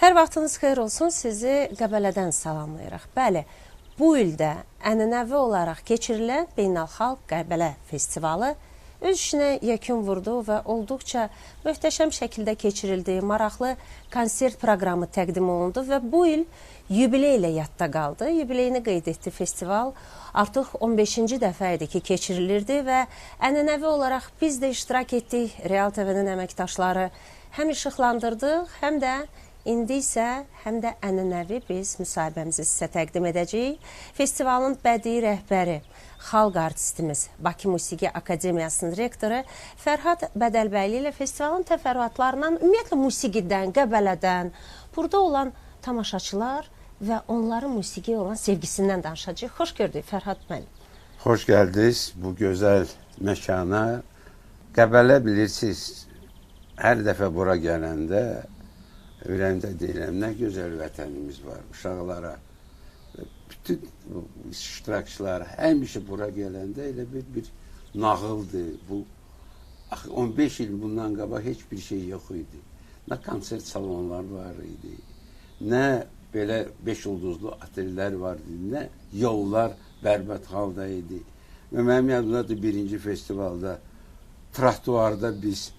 Hər vaxtınız xeyir olsun, sizi Qəbələdən salamlayırıq. Bəli, bu ildə ənənəvi olaraq keçirilən Beynəlxalq Qəbələ Festivalı öz işinə yekun vurdu və olduqca möhtəşəm şəkildə keçirildi, maraqlı konsert proqramı təqdim olundu və bu il yubiley ilə yadda qaldı. Yubileyini qeyd etdi festival. Artıq 15-ci dəfə idi ki, keçirilirdi və ənənəvi olaraq biz də iştirak etdik. Real TV-nin əməkdaşları həm işıqlandırdıq, həm də İndi isə həm də ənənəvi biz müsahibəmizi sizə təqdim edəcəyik. Festivalın bədii rəhbəri, xalq artistimiz, Bakı Musiqi Akademiyasının rektoru Fərhad Bədəlbəyli ilə festivalın təfərrüatlarından, ümumiyyətlə musiqidən, Qəbələdən, burada olan tamaşaçılar və onların musiqiyə olan sevgisindən danışacağıq. Xoş gördük Fərhad müəllim. Xoş gəldiniz bu gözəl məkana. Qəbələ bilirsiniz, hər dəfə bura gələndə ürəyimdə deyirəm, nə gözəl vətənimiz var, uşaqlara, bütün iştirakçılar həmişə bura gələndə elə bir nağıldır. Bu 15 il bundan qabaq heç bir şey yox idi. Nə konsert salonlar var idi, nə belə 5 ulduzlu otellər var idi, nə yollar bərbad halda idi. Və mənim yadımdadır birinci festivalda trotuarda biz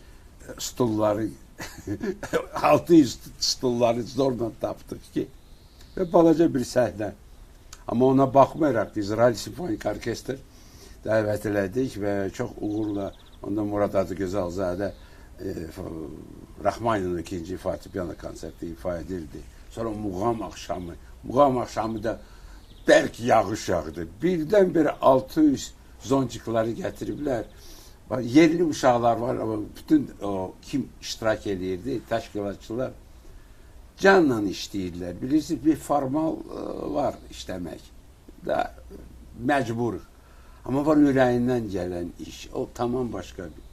stulları 600 stulları zorla tapdıq ki, və balaca bir səhnə. Amma ona baxmayaraq İsrail Simfonik Orkestr dəvət elədik və çox uğurla onda Murad Adıgözəlzadə Rəhmanin'in ikinci fortepiano konserti ifa edildi. Sonra Muğam axşamı da bərk yağış yağdı. Birdən-birə 600 zoncikları gətiriblər. Yerli uşaqlar var, ama bütün kim iştirak edirdi, təşkilatçılar canla işləyirlər. Bilirsiniz, bir formal var işləmək. Məcburuq. Amma var ürəyindən gələn iş. O tamam başqa bir.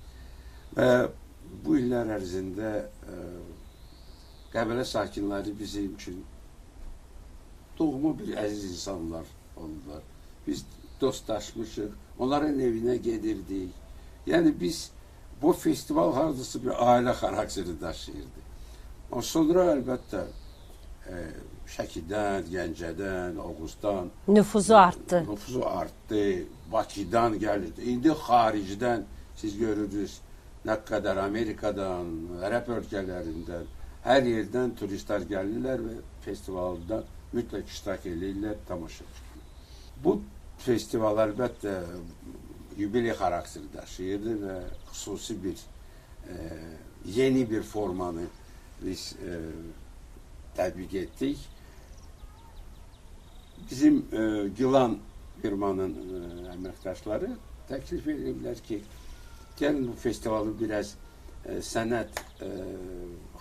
Və bu illər ərzində Qəbələ sakinləri bizim üçün doğma bir əziz insanlar oldular. Biz dostlaşmışıq, onların evinə gedirdik. Yəni biz bu festival hardasa bir ailə xarakteri daşıyırdı. Sonra əlbəttə Şəkidən, Gəncədən, Oğuzdan nüfuzu artdı. Bakıdan gəlirdi. İndi xaricdən siz görürsünüz nə qədər Amerikadan, Ərəb ölkələrindən, hər yerdən turistlər gəlirlər və festivalda mütləq iştirak edirlər, tamaşa edirlər. Bu festival əlbəttə yubiley xarakteri daşıyırdı və xüsusi bir yeni bir formanı biz tətbiq etdik. Bizim Gilan firmanın əməkdaşları təklif ediblər ki, gəlin bu festivalı biraz sənət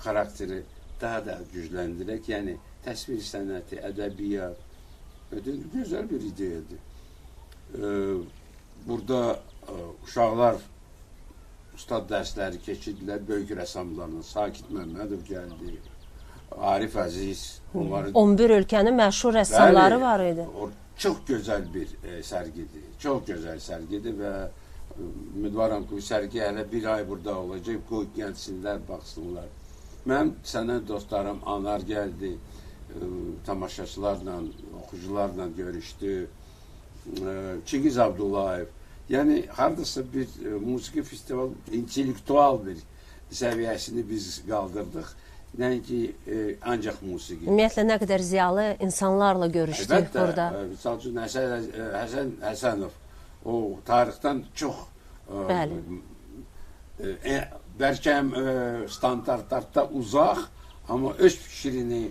xarakteri daha da gücləndirək. Yəni təsvir sənəti, ədəbiyyat, gözəl bir ideyadır. Burada uşaqlar ustad dərsləri keçirdilər, böyük rəssamlarla. Sakit Məmmədov gəldi, Arif Əziz. 11 ölkənin məşhur rəssamları var idi. Çox gözəl bir sərgidir, çox gözəl sərgidir və ümidvaram ki, bu sərgi hələ bir ay burada olacaq, qoy gəlsinlər, baxsınlar. Mənim sənət dostlarım Anar gəldi, tamaşaçılarla, oxucularla görüşdü. Çingiz Abdullayev. Yəni, haradasa bir musiqi festival, intellektual bir səviyyəsini biz qaldırdıq. Nəinki ancaq musiqi. Ümumiyyətlə, nə qədər ziyalı insanlarla görüşdük burada. Misal üçün, Həsən Həsənov, o tarixdən çox bəlkə standartlarda uzaq, amma öz fikrini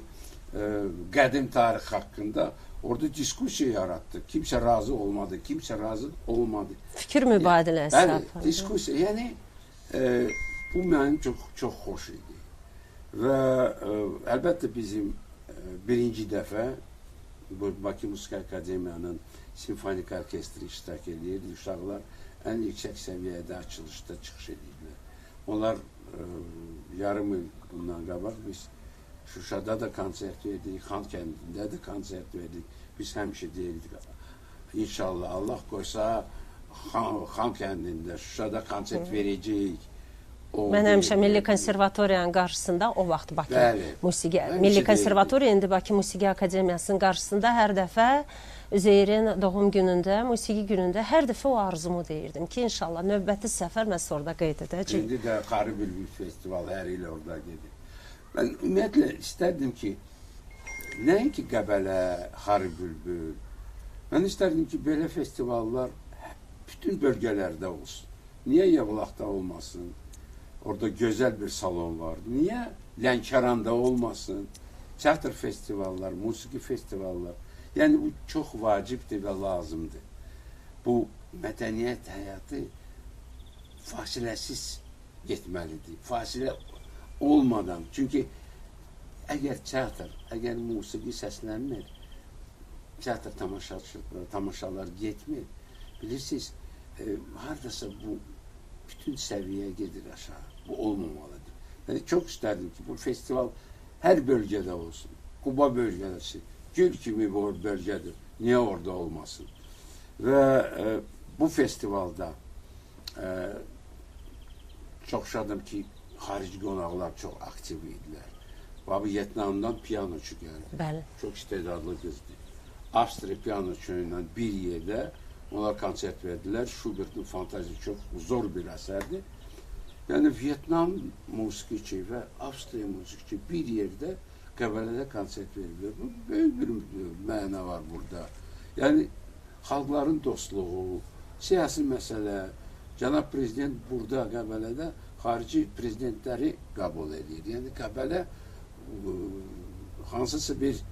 qədim tarix haqqında orada diskusiya yarattı. Kimsə razı olmadı, kimsə razı olmadı. Fikir mübadiləsi. Bəli, diskusiya. Yəni, bu mənim çox xoş idi. Və əlbəttə bizim birinci dəfə Bakı Musiqi Akademiyanın simfonik orkestri iştirak edirdi. Uşaqlar ən yüksək səviyyədə açılışda çıxış edirlər. Onlar yarım il bundan qabaq biz Şuşada da konsert verdik, Xan kəndində də konsert verdik. Biz həmişə deyildik, inşallah Allah qoysa Xan kəndində, Şuşada konsert verəcəyik. Mən həmişə Milli Konservatoriyanın qarşısında o vaxt Bakı Musiqi Milli Konservatoriya indi Bakı Musiqi Akademiyasının qarşısında hər dəfə Üzeyrin doğum günündə, musiqi günündə hər dəfə o arzumu deyirdim ki, inşallah növbəti səfər mən orada qeyd edəcəyim. İndi də Xarı Bülbül festivalı hər il orada gedir. Mən ümumiyyətlə istərdim ki, nəinki Qəbələ, Xarı Bülbül, mən istərdim ki, belə festivallar bütün bölgələrdə olsun. Niyə Yevlaxda olmasın? Orada gözəl bir salon var. Niyə Lənkəranda olmasın? Teatr festivallar, musiqi festivallar. Yəni bu çox vacibdir və lazımdır. Bu mədəniyyət həyatı fasiləsiz getməlidir. Fasilə olmadan. Çünki əgər teatr, əgər musiqi səslənmir, teatr tamaşalar getmir. Bilirsiniz, haradasa bu bütün səviyyə gedir aşağı. Bu olmamalıdır. Yəni çox istərdim ki, bu festival hər bölgədə olsun. Quba bölgəsi, Gül kimi bu bölgədir. Niyə orada olmasın? Və bu festivalda çox şadım ki, xarici qonaqlar çox aktiv idilər. Vyetnamdan piyanoçu gəldi. Bəli. Çox istedadlı qızdır. Avstriya piyanoçu ilə bir yerdə onlar konsert verdilər. Schubert'in fantazisi çox zor bir əsərdir. Yəni Vyetnam musiqiçi və Avstriya musiqiçi bir yerdə Qəbələdə konsert verilir. Böyük bir məna var burada. Yəni xalqların dostluğu, siyasi məsələ, cənab prezident burada Qəbələdə xarici prezidentləri qəbul edir. Yəni Qəbələ hansısa bir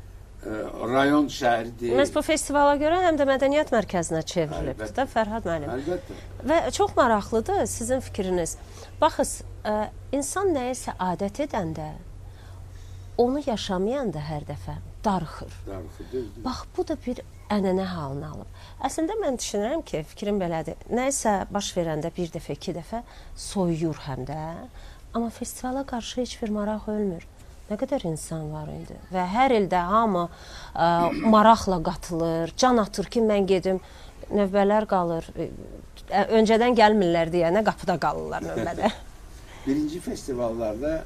rayon şəhəri deyil. Məhz bu festivala görə həm də mədəniyyət mərkəzinə çevrilibdir də Fərhad müəllim. Əlbəttə. Və çox maraqlıdır sizin fikriniz. Baxız, insan nəyisə adət edəndə, onu yaşamayan da hər dəfə darıxır. Bax, bu da bir ənənə halını alıb. Əslində mən düşünürəm ki, fikrim belədir. Nəyisə baş verəndə bir dəfə, iki dəfə soyuyur həm də. Amma festivala qarşı heç bir maraq ölmür. Nə qədər insan var indi. Və hər ildə hamı maraqla qatılır. Can atır ki, mən gedim, növbələr qalır. Öncədən gəlmirlər deyənə qapıda qalırlar növbədə. Birinci festivallarda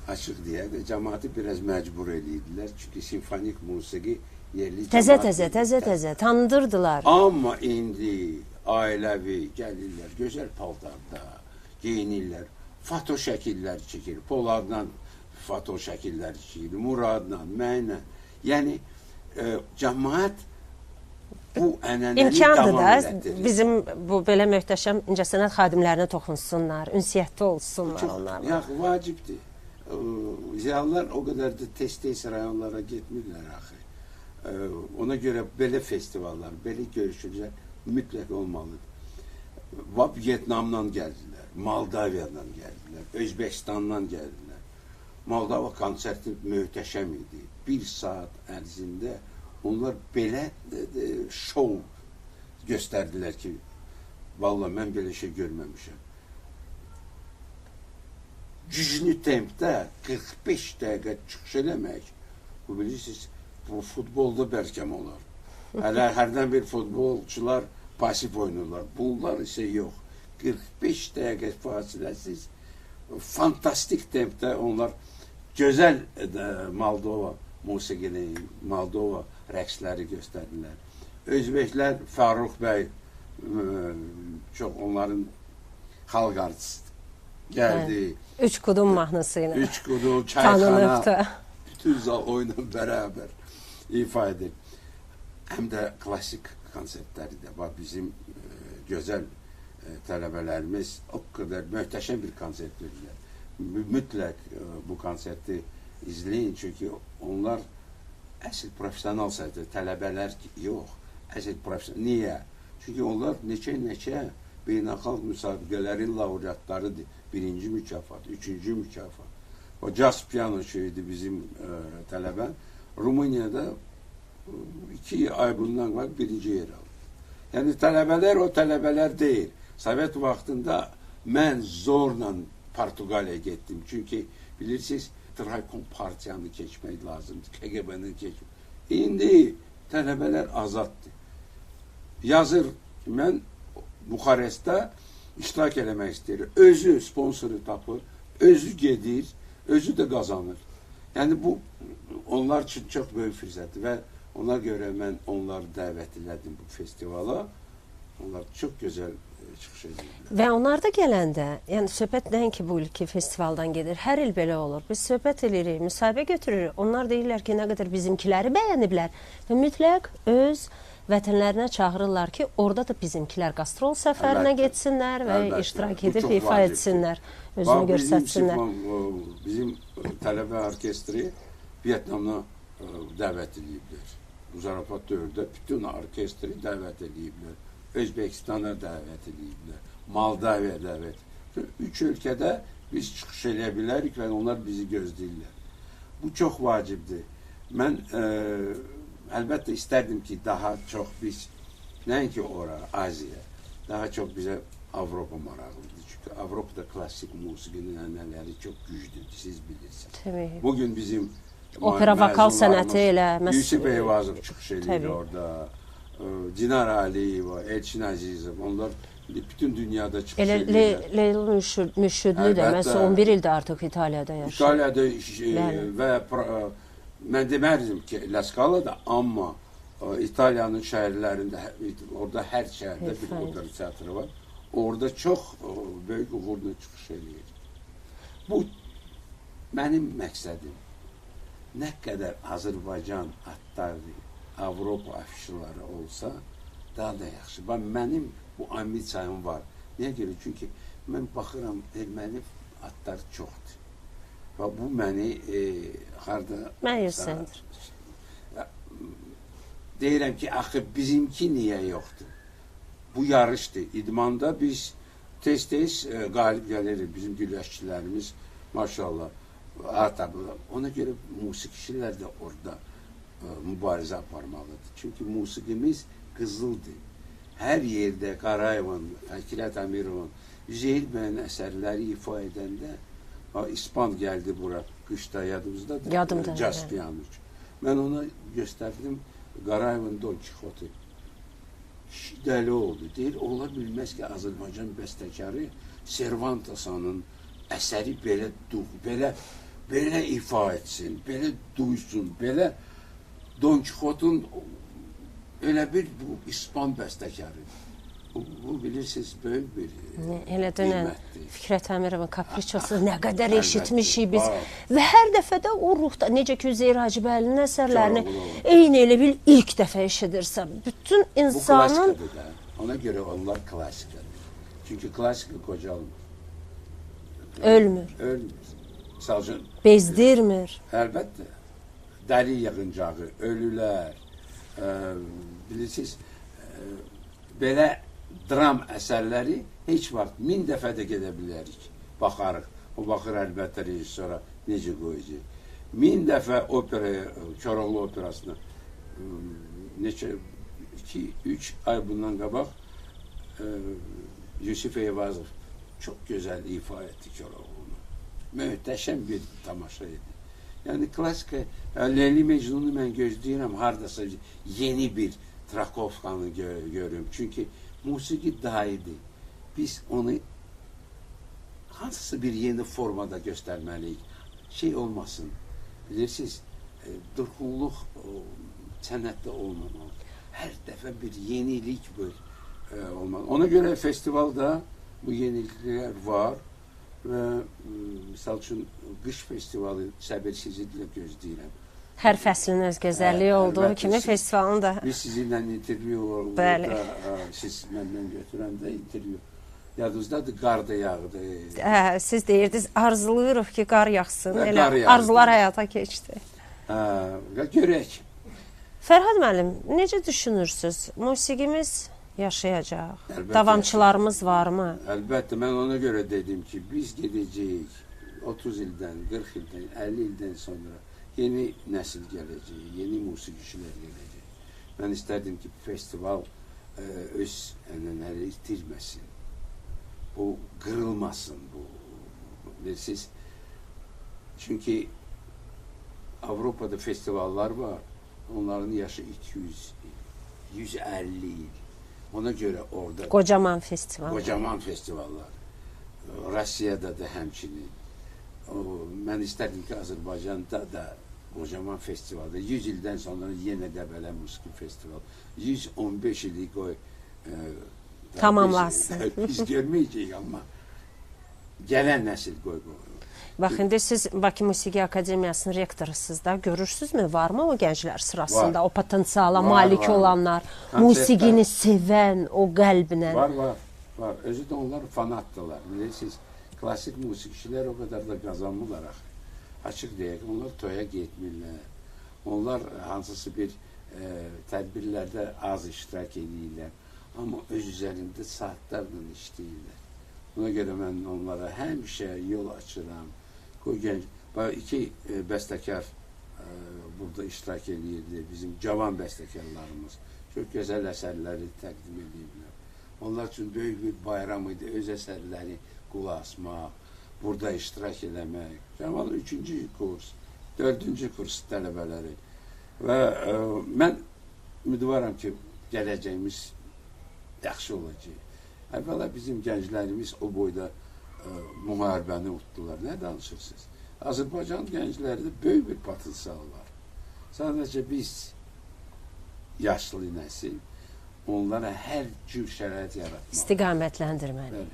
açıq deyək, cəmaatı biraz məcbur edirdilər. Çünki simfonik musiqi yerli Təzə tanıdırdılar. Amma indi ailəvi gəlirlər, gözəl paltarda geyinirlər, foto şəkillər çəkir, Poladla foto şəkillər çəkir, Muradla, mənlə. Yəni, cəmaat bu ənənəni davam elətdirir. Bizim bu belə möhtəşəm incəsənət xadimlərinə toxunsunlar, ünsiyyətli olsunlar onlarla. Yox, vacibdir. Ziyalılar o qədər də tez-tez rayonlara getmirlər axı. Ona görə belə festivallar, belə görüşlər mütləq olmalıdır. Vyetnamdan gəldilər, Moldaviyadan gəldilər, Özbəkistandan gəldilər. Moldova konserti möhtəşəm idi. Bir saat ərzində onlar belə şov göstərdilər ki, vallahi mən belə şey görməmişəm. Güclü tempdə 45 dəqiqə çıxış eləmək, bu bilirsiniz, bu futbolda bərkəm olar. Hələ hərdən bir futbolçular pasif oynayırlar. Bunlar isə yox. 45 dəqiqə fasiləsiz, fantastik tempdə onlar gözəl Moldova musiqini, Moldova rəqsləri göstərdilər. Özbəklər Fərrux bəy çox onların xalq artisti gəldi. Üç qudum mahnısı ilə. Üç qudum, çayxana, bütün zal oyla bərabər ifa edir. Həm də klasik konsertləri də var. Bizim gözəl tələbələrimiz o qədər möhtəşəm bir konsert verirlər. Mütləq bu konserti izləyin, çünki onlar əsl profesional səhvdir, tələbələr yox, əsl profesional. Niyə? Çünki onlar neçə beynəlxalq müsabiqələrin laureatlarıdır. Birinci mükafat, üçüncü mükafat. O caz piyanoçu idi bizim tələbən. Rumuniyada 2 ay bundan var, birinci yer aldı. Yəni tələbələr o tələbələr deyil. Sovet vaxtında mən zorla Portuqaliyaya getdim. Çünki bilirsiniz, Traykom partiyanı keçmək lazımdır, KGB-ni keçmək. İndi tələbələr azaddır. Yazır, mən Buxarestdə iştirak eləmək istəyir. Özü sponsoru tapır, özü gedir, özü də qazanır. Yəni bu onlar üçün çox böyük fürsətdir və ona görə mən onları dəvət elədim bu festivala. Onlar çox gözəl çıxış edirlər. Və onlar da gələndə, yəni söhbət nəinki bu ilki festivaldan gedir. Hər il belə olur. Biz söhbət edirik, müsahibə götürürük. Onlar deyirlər ki, nə qədər bizimkiləri bəyəniblər və mütləq öz vətənlərinə çağırırlar ki, orada da bizimkilər qastrol səfərinə getsinlər və iştirak edib ifa etsinlər, özünü göstərsinlər. Bizim tələbə orkestri Vyetnamına dəvət ediblər. Zarafat dövrdə bütün orkestri dəvət ediblər. Özbəkistana dəvət ediblər. Moldavaya dəvət. 3 ölkədə biz çıxış edə bilərik və onlar bizi gözləyirlər. Bu çox vacibdir. Mən əlbəttə istərdim ki, daha çox biz, nəinki ora, Aziya, daha çox bizə Avropa maraqlıdır. Çünki Avropada klassik musiqinin ənənələri çox güclüdür, siz bilirsiniz. Təbii. Bugün bizim opera vokal sənəti elə Yusuf Eyvazov çıxış edir orada. Dinar Aliyeva, Elçin Əzizov, onlar bütün dünyada çıxış edirlər. Leyla Müşüdlü də, məsələn 11 ildir artıq İtaliyada yaşayır. İtaliyada və mən demərdim ki, La Scala'da, amma İtaliyanın şəhərlərində, orada hər şəhərdə bir opera teatrı var. Orada çox böyük uğurla çıxış edir. Bu mənim məqsədim. Nə qədər Azərbaycan atları, Avropa afişaları olsa daha da yaxşı. Mənim bu ambisiyam var. Niyə görə? Çünki mən baxıram, erməni atlar çoxdur. Və bu məni harada... Məyusəndir. Deyirəm ki, axı bizimki niyə yoxdur? Bu yarışdır. İdmanda biz tez-tez qalib gəlirik. Bizim güləşçilərimiz, maşallah, ona görə musiqiçilər də orada mübarizə aparmalıdır. Çünki musiqimiz qızıldır. Hər yerdə Qarayevin, Fikrət Əmirovun, Üzeyir bəyin əsərləri ifa edəndə İspan gəldi bura, qışda yadımızdadır. Yadımda. Caz pianocu. Mən ona göstərdim Qarayevin Don Quixote. Dəli oldu. Deyir, ola bilməz ki, Azərbaycan bəstəkarı Cervantes'ın əsəri belə ifa etsin, belə duysun, belə Don Quixote'un elə bir bu İspan bəstəkarıdır. Bu bilirsiniz, böyük bir elə dönən Fikrət Əmirovun Kapriçosu nə qədər eşitmişik biz. Bax. Və hər dəfə də o ruhda, necə ki Üzeyir Hacıbəylinin əsərlərini eyni elə bil ilk dəfə eşidirsən. Bütün insanın... Bu klassikadır da. Ona görə onlar klassikadır. Çünki klassika qocalmır. Ölmür. Ölmür. Sadəcə... Bezdirmir. Əlbəttə. Dəli yığıncağı, ölülər, bilirsiniz, belə dram əsərləri heç vaxt 1000 dəfə də gedə bilərik. Baxarıq. O baxır əlbəttə rejissora necə qoyacaq. 1000 dəfə operaya, Koroğlu operasına neçə 2-3 ay bundan qabaq Yusuf Eyvazov çox gözəl ifa etdi Koroğlu'nu. Möhtəşəm bir tamaşa idi. Yəni klassika, Leyli Mecnun'u mən gözləyirəm, hardasa yeni bir Trakovkanı görürüm. Çünki musiqi dahidir. Biz onu hansısa bir yeni formada göstərməliyik. Şey olmasın, bilirsiniz, durğunluq sənətdə olmamalı. Hər dəfə bir yenilik olmalı. Ona görə festivalda bu yeniliklər var və misal üçün qış festivalı səbirsizliklə gözləyirəm. Hər fəslin öz gözəlliyi olduğu kimi festivalın da... Biz sizinlə intervyu orada, siz məndən götürəndə intervyu. Yadınızdadır, qar da yağdı. Siz deyirdiniz, arzulayırıq ki, qar yağsın. Elə arzular həyata keçdi. Görək. Fərhad müəllim, necə düşünürsünüz? Musiqimiz yaşayacaq. Davamçılarımız varmı? Əlbəttə, mən ona görə dedim ki, biz gedəcəyik 30 ildən, 40 ildən, 50 ildən sonra yeni nəsil gələcək, yeni musiqiçilər gələcək. Mən istərdim ki, festival öz ənənələri itirməsin. Bu qırılmasın, bu bilirsiniz. Çünki Avropada festivallar var, onların yaşı 200 il, 150 il. Ona görə orada Qocaman festival. kocaman festivallar. Rusiyada da həmçinin. Mən istərdim ki, Azərbaycanda da kocaman festivalda 100 ildən sonra yenə Qəbələ Musiqi Festival. 115 ili qoy Tamamlansın. Biz görməyəcəyik, amma gələn nəsil qoy. Bax, indi siz Bakı Musiqi Akademiyasının rektorusunuz da, görürsünüzmü? Varmı o gənclər sırasında, Var. o potensiala Var, malik var. olanlar, Konsertlər. musiqini sevən, o qəlblə? Var. Özü də onlar fanatdılar. Bilirsiniz, klasik musiqiçilər o qədər də qazanmırlar axı. Açıq deyək, onlar toya getmirlər. Onlar hansısı bir tədbirlərdə az iştirak edirlər. Amma öz üzərində saatlarla işləyirlər. Buna görə mən onlara həmişə yol açıram. İki bəstəkar burada iştirak edirdi. Bizim cavan bəstəkarlarımız çox gözəl əsərləri təqdim edirlər. Onlar üçün böyük bir bayram idi. Öz əsərləri qulaq asmaq, burada iştirak eləmək. Cavan 3-cü kurs, 4-cü kurs tələbələri. Və mən ümidvaram ki, gələcəyimiz yaxşı olacaq. Əvvəla bizim gənclərimiz o boyda müharibəni utdular. Nə danışırsınız? Azərbaycan gənclərində böyük bir potensial var. Sadəcə biz, yaşlı nəsil, onlara hər cür şərait yaratmalıyıq. İstiqamətləndirməliyik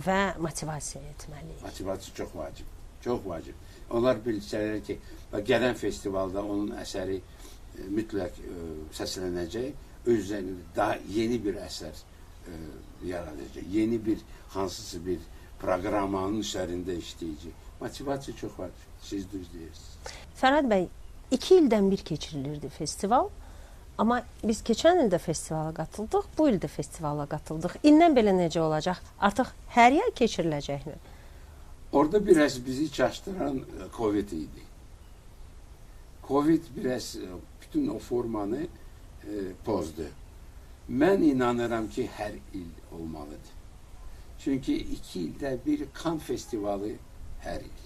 və motivasiya etməliyik. Motivasiya çox vacib. Çox vacib. Onlar bilsələr ki, gələn festivalda onun əsəri mütləq səslənəcək, özlərində daha yeni bir əsər yaradacaq. Yeni bir, hansısı bir proqramanın üzərində işləyəcək. Motivasiya çox vacib. Siz düz deyirsiniz. Fərhad bəy, 2 ildən bir keçirilirdi festival. Amma biz keçən ildə festivala qatıldıq, bu ildə festivala qatıldıq. İndən belə necə olacaq? Artıq hər yay keçiriləcəkmi? Orada biraz bizi çaşdıran Covid idi. Covid biraz bütün o formanı pozdu. Mən inanıram ki, hər il olmalıdır. Çünki 2 ildə bir Cannes festivalı hər il.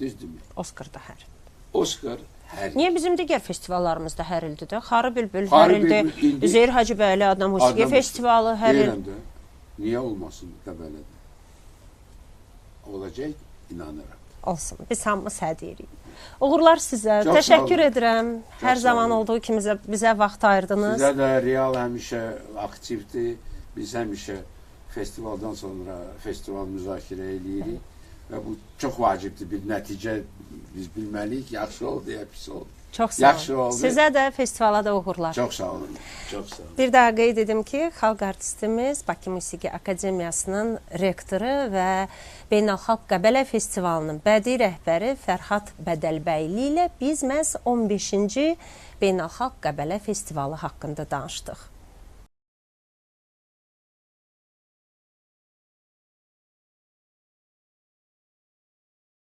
Düzdürmü? Oscar'da hər il. Oscar hər il. Niyə bizim digər festivallarımız da hər ildir də? Xarı Bülbül Xarı hər ildir. Bülbül ildir. Üzeyir Hacıbəyli Adnan Musiqi Festivalı hər il. Deyirəm də, niyə olmasın Qəbələdə? Olacaq, inanıram. Olsun. Biz hamımız hədiyirik. Uğurlar sizə. Çox Təşəkkür sağ olun. edirəm. Çox Hər sağ zaman olun. olduğu kimi bizə vaxt ayırdınız. Sizə də Real həmişə aktivdir. Biz həmişə festivaldan sonra festival müzakirə edirik. Və bu çox vacibdir. Bir nəticə biz bilməliyik. Yaxşı oldu, ya pis oldu. Çox sağ Yaxşı olun. oldu. Sizə də festivala da uğurlar. Çox sağ olun. Çox sağ olun. Bir daha qeyd edim ki, xalq artistimiz Bakı Musiqi Akademiyasının rektoru və Beynəlxalq Qəbələ Festivalının bədii rəhbəri Fərhad Bədəlbəyli ilə biz məhz 15-ci Beynəlxalq Qəbələ Festivalı haqqında danışdıq.